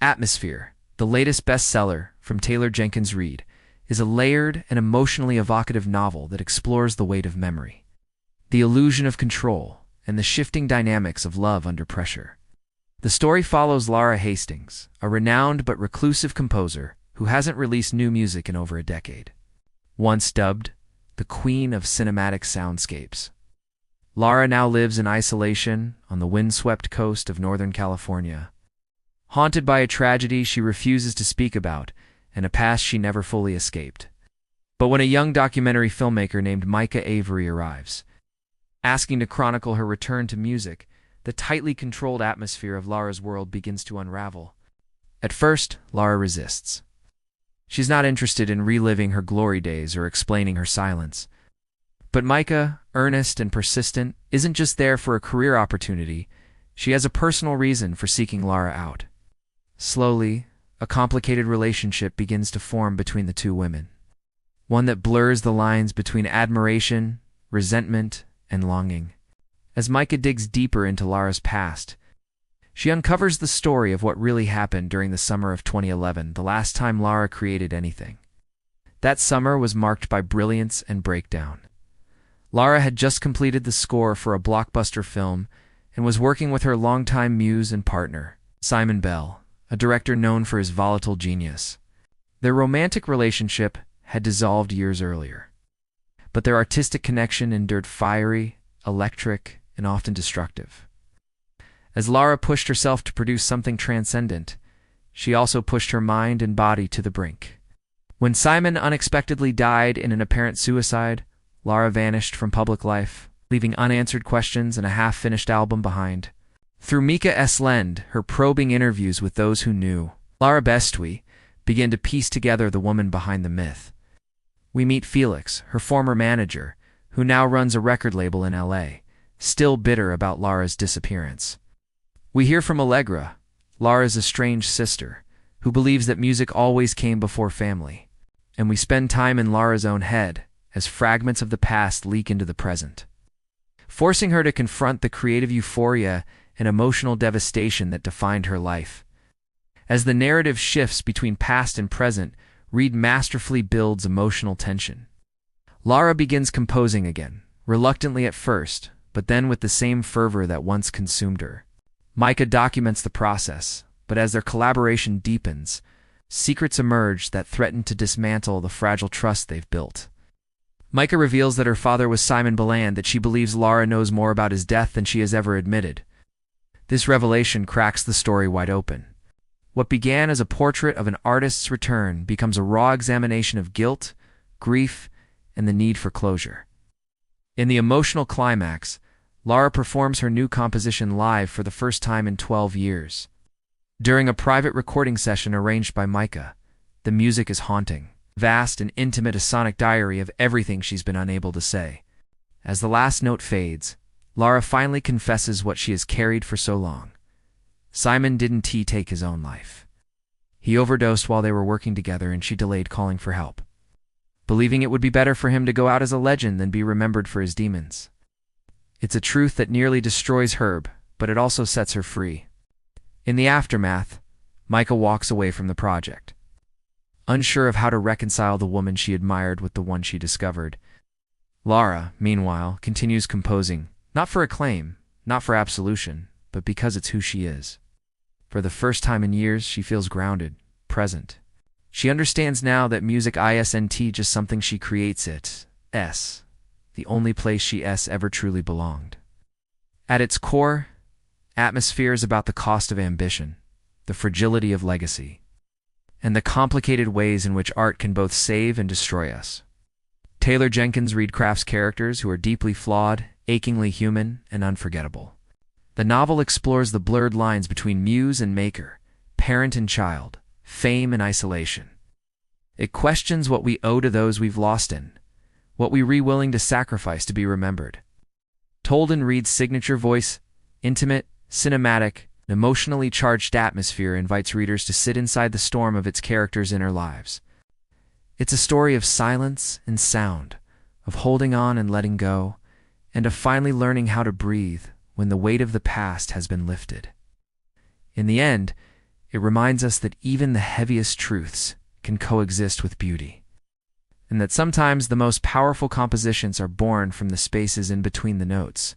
Atmosphere, the latest bestseller from Taylor Jenkins Reid, is a layered and emotionally evocative novel that explores the weight of memory, the illusion of control, and the shifting dynamics of love under pressure. The story follows Laura Hastings, a renowned but reclusive composer who hasn't released new music in over a decade. Once dubbed the Queen of Cinematic Soundscapes, Laura now lives in isolation on the windswept coast of Northern California. Haunted by a tragedy she refuses to speak about and a past she never fully escaped. But when a young documentary filmmaker named Micah Avery arrives, asking to chronicle her return to music, the tightly controlled atmosphere of Laura's world begins to unravel. At first, Laura resists. She's not interested in reliving her glory days or explaining her silence. But Micah, earnest and persistent, isn't just there for a career opportunity. She has a personal reason for seeking Laura out. Slowly, a complicated relationship begins to form between the two women. One that blurs the lines between admiration, resentment, and longing. As Micah digs deeper into Laura's past, she uncovers the story of what really happened during the summer of 2011, the last time Laura created anything. That summer was marked by brilliance and breakdown. Laura had just completed the score for a blockbuster film and was working with her longtime muse and partner, Simon Bell, a director known for his volatile genius. Their romantic relationship had dissolved years earlier, but their artistic connection endured fiery, electric, and often destructive. As Laura pushed herself to produce something transcendent, she also pushed her mind and body to the brink. When Simon unexpectedly died in an apparent suicide, Laura vanished from public life, leaving unanswered questions and a half-finished album behind. Through Mika S. Lend, her probing interviews with those who knew, Laura Bestui began to piece together the woman behind the myth. We meet Felix, her former manager, who now runs a record label in LA, still bitter about Laura's disappearance. We hear from Allegra, Laura's estranged sister, who believes that music always came before family. And we spend time in Laura's own head, as fragments of the past leak into the present, forcing her to confront the creative euphoria and emotional devastation that defined her life. As the narrative shifts between past and present, Reid masterfully builds emotional tension. Laura begins composing again, reluctantly at first, but then with the same fervor that once consumed her. Micah documents the process, but as their collaboration deepens, secrets emerge that threaten to dismantle the fragile trust they've built. Micah reveals that her father was Simon Bland, that she believes Laura knows more about his death than she has ever admitted. This revelation cracks the story wide open. What began as a portrait of an artist's return becomes a raw examination of guilt, grief, and the need for closure. In the emotional climax, Laura performs her new composition live for the first time in 12 years. During a private recording session arranged by Micah, the music is haunting, vast and intimate, a sonic diary of everything she's been unable to say. As the last note fades, Laura finally confesses what she has carried for so long. Simon didn't take his own life. He overdosed while they were working together, and she delayed calling for help, believing it would be better for him to go out as a legend than be remembered for his demons. It's a truth that nearly destroys Herb, but it also sets her free. In the aftermath, Micah walks away from the project, unsure of how to reconcile the woman she admired with the one she discovered. Laura, meanwhile, continues composing, not for acclaim, not for absolution, but because it's who she is. For the first time in years, she feels grounded, present. She understands now that music isn't just something she creates, it's the only place she ever truly belonged. At its core, Atmosphere is about the cost of ambition, the fragility of legacy, and the complicated ways in which art can both save and destroy us. Taylor Jenkins Reid crafts characters who are deeply flawed, achingly human, and unforgettable. The novel explores the blurred lines between muse and maker, parent and child, fame and isolation. It questions what we owe to those we've lost in, what we're willing to sacrifice to be remembered. Told in Reid's signature voice, intimate, cinematic, and emotionally charged Atmosphere invites readers to sit inside the storm of its characters' inner lives. It's a story of silence and sound, of holding on and letting go, and of finally learning how to breathe when the weight of the past has been lifted. In the end, It reminds us that even the heaviest truths can coexist with beauty, and that sometimes the most powerful compositions are born from the spaces in between the notes.